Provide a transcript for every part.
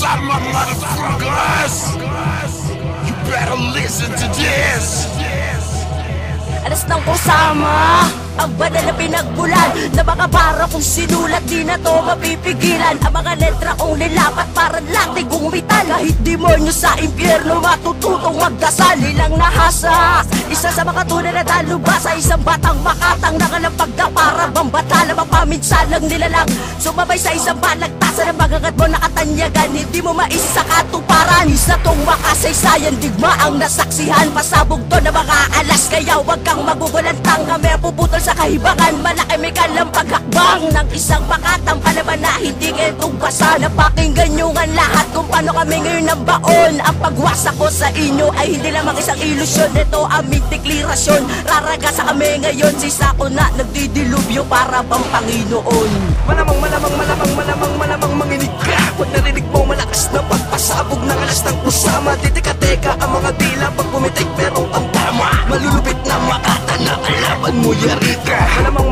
Kusama, motherfuckers! You better listen to this! Alas ng kusama, ang banal na pinagbulan na mga bara kong sinulat, di na to mapipigilan. Ang mga letra kong nilapat para lating gumitan. Kahit demonyo sa impyerno matututong magdasal. Ilang nahasa, isa sa mga tunay na dalubhasa. Isang batang makatang nakalampag na para bang batala. Mapaminsalang nilalang sumabay sa isang balagtasan ng magagat mo nakatanyagan. Hindi mo maisa katuparan. Isa tong makasaysayan, digma ang nasaksihan. Pasabog to na mga alas, kaya wag kang magugulantang. Kami puputol sa kahibangan, malaki may kalampag hakbang ng isang makatang palaban na hindi kayo tugbasa. Napakinggan nyo nga lahat kung paano kami ngayon ang baon. Ang pagwasa ko sa inyo ay hindi lamang isang ilusyon. Ito aming deklarasyon, raragasa kami ngayon. Sisa ko na nagdidilubyo para bang Panginoon. Malamang manginig ka. Pag narinig mo malakas na pagpasabog ng alas ng kusama. Titeka-teka ang mga dila pag pumitik pero ang tama. Malulupit na makata na kalaban mo yari ka. Malamang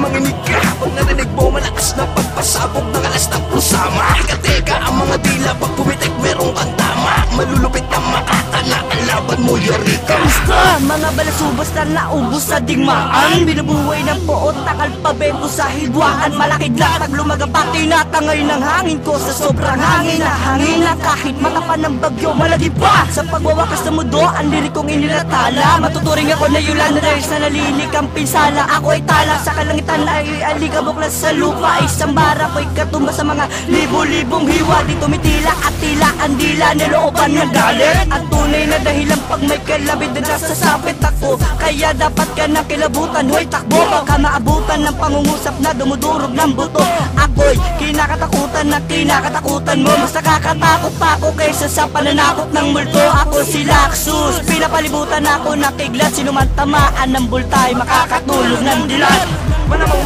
manginig ka. Pag narinig mo malakas na pagpasabog ng alas ng kusama. Titeka-teka ang mga dila pag pumitik merong ang tama. Malulupit na makata na kalaban mo yari ka. Kamusta? Mga balasubos na naubos sa digmaan. Binubuhay ng poot na kalpabento sa hidwaan. Malakid latag lumagabak, tinatangay ng hangin ko sa sobrang hangin na hangin na kahit matapan ng bagyo malagip pa. Sa pagwawakas ng mundo, ang lirik kong inilatala. Matuturing ako na yulan na dahil sa nalilik ang pinsala. Ako ay tala sa kalangitan na ay aligabok na sa lupa. Isang bara ko'y katumba sa mga libo-libong hiwa. Di tumitila at tila ang dila nilooban ng galit. Ang tunay na dahilan pag may kalabid na nasasapit ako. Kaya dapat ka na kilabutan, hoy takbo. Baka maabutan ng pangungusap na dumudurog ng buto. Ako'y kinakatakutan na kinakatakutan mo. Mas nakakatakot pa ako kaysa sa pananakot ng multo. Ako si Laxus, pinapalibutan ako ng kiglat. Sino man tamaan ng bultay makakatulog ng dilat. Malamang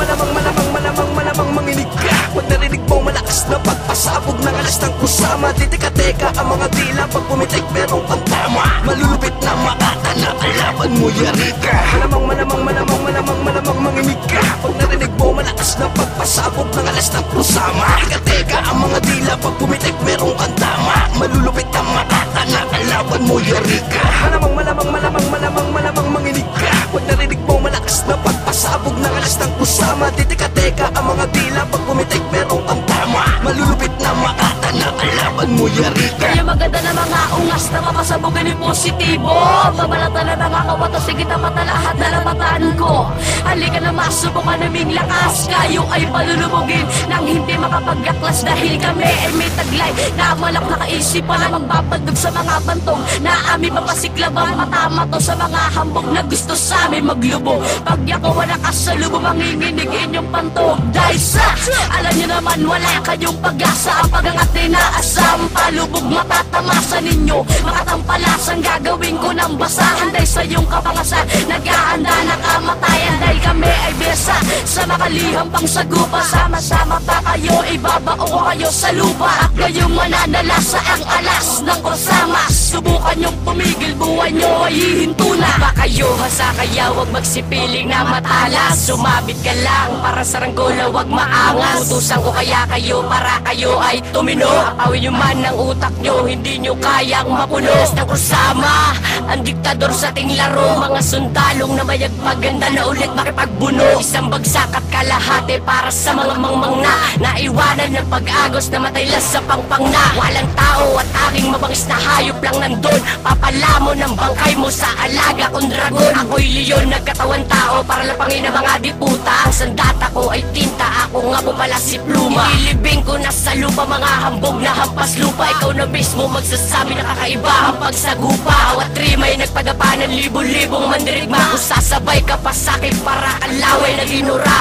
manginig ka. Pag narinig mo malakas na pagpasabog ng alas ng kusama. Titeka-teka ang mga dila pag pumitik merong ang tama. Malulupit na makata na kalaban mo yari ka. Malamang manginig ka. Pag narinig mo malakas na pagpasabog ng alas ng kusama. Titeka-teka ang mga dila pag pumitik merong ang tama. Malulupit na makata na kalaban mo yari ka. Malamang manginig ka. Pag narinig mo malakas na pagpasabog ng alas ng kusama. Titeka-teka ang mga dila pag pumitik merong ang tama. Malulupit na makata na kalaban mo yari ka. Kaya maganda na mga ungas na mapasabugin ni positibo. Babalata na nakakawato, sige na mata lahat na namataan ko. Halika na masubukan naming lakas. Kayo ay palulubugin nang hindi makapagaklas. Dahil kami ay may taglay na malak na kaisipan na magpapadog sa mga bantong na amin mapasiklabang matama to sa mga hambog na gusto sa amin maglubog. Pag ako wala kasalubong manginginig inyong pantog. Dahil sa alam nyo naman wala kayong pag-asa. Ang pag-angat na inaasam palubog matatamasa ninyo. Makatampalasan gagawin ko ng basahan. Dahil sa iyong kapangasan naghahanda na kamatayan. Dahil kami ay besa sa makalihang pangsagupa. Sama-sama pa kayo, ibabao ko kayo sa lupa. At kayong mananala sa ang alas ng kusama. Subukan nyong pumigil, buwan nyo ay hihinto na. Baka kayo hasa kaya wag magsipiling na matalas. Sumabit ka lang para sa ranggola wag maangas. Utusan ko kaya kayo para kayo ay tumino. Apawin nyo man ang utak nyo, hindi nyo kayang mapuno. Ng kusama, ang diktador sa ating laro. Mga sundalong na mayag maganda na ulit makipagbuno. Isang bagsak at kalahati para sa mga mangmang na naiwanan ng pag-agos na mataylas sa pangpang na. Walang tao at aking mabangis na hayop lang nandun. Papalamon ng bangkay mo sa alaga kong dragon. Ako'y leon, nagkatawan tao para lapangin ang mga diputa. Ang sandata ko ay tinta, ako nga po pala si Pluma. Ililibing ko na sa lupa mga hambog na hampas lupa. Ikaw na mismo magsasabi na kakaiba ang pagsagupa. Awat trimay nagpadapa ng libo-libong mandirigma. Kung sasabay ka pa sa'kin para kalaway na ginura.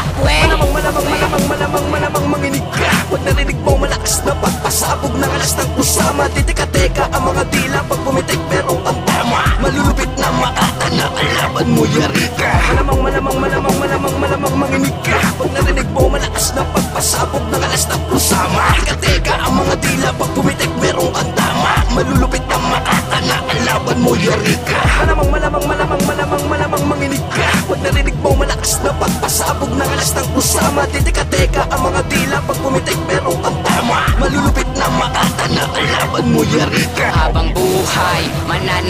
Malamang manginig ka. Pag narinig mo malakas na pagpasabog ng alas ng kusama. Titeka-teka ang mga dila pag pumitik merong ang tama. Malulupit na makata na kalaban mo yari ka. Malamang manginig ka. Pag narinig mo malakas na pagpasabog ng alas ng kusama. Titeka ang mga dila pag pumitik merong ang tama. Malulupit na makata na kalaban mo yari ka. Malamang manginig ka. Pag narinig mo malakas na pagpasabog ng alas ng kusama. Titeka-teka ang mga dila pag pumitik merong ang tama. Malulupit na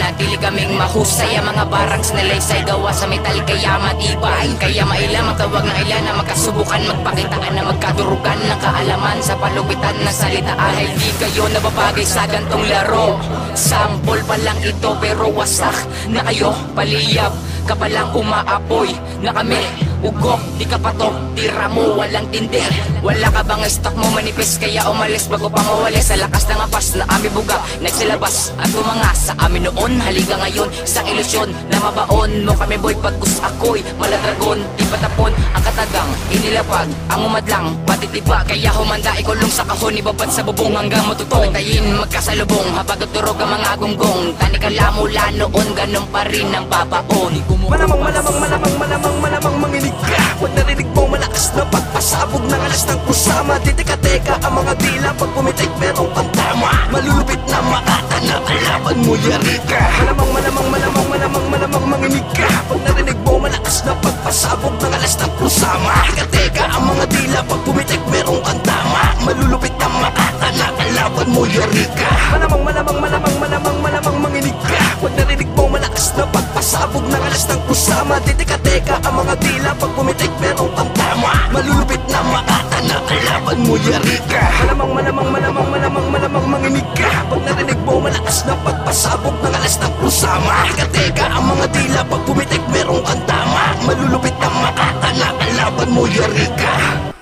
mananatili kaming mahusay. Ang mga barangs na laysay gawa sa metal kaya matibay. Kaya maila magtawag ng ilan na magkasubukan, magpakitaan na magkadurugan ng kaalaman sa palupitan ng salita. Dahil di kayo nababagay sa gantong laro. Sample pa lang ito pero wasak na kayo paliyab. Ka palang umaapoy na kami ugok, di ka patok, tira mo walang tindir. Wala ka bang stock mo manipis kaya umalis bago pa mawali sa lakas ng apas na ami buga. Nagsilabas at tumanga sa amin noon. Halika ngayon isang ilusyon na mabaon mo kami boy pagkus ako'y maladragon. Di patapon ang katagang inilapag ang umadlang patitiba. Kaya humanda ikulong sa kahon ibabad sa bubong hanggang matutong tayin magkasalubong habag turog ang mga gunggong. Tani ka lamula noon ganun pa rin ang babaon. Malamang manginig ka. Pag narinig mo malakas na pagpasabog ng alas ng kusama. Teka ang mga dila pag pumitik merong pantama. Malulupit na makata na kalaban mo yari ka. Malamang manginig ka. Pag narinig mo malakas na pagpasabog ng alas ng kusama. Teka ang mga dila pag pumitik merong pantama. Malulupit na makata na kalaban mo yari ka. Malamang manginig ka. Pag narinig mo malakas na pagpasabog ng alas ng kusama. Teka ang mga dila pag pumitik merong pantama. Malulupit na makata na kalaban mo yari ka. Malamang manginig ka. Pag narinig mo malakas na pagpasabog ng alas ng kusama. Teka ang mga dila pag pumitik merong pantama. Malulupit na makata na kalaban mo yari ka.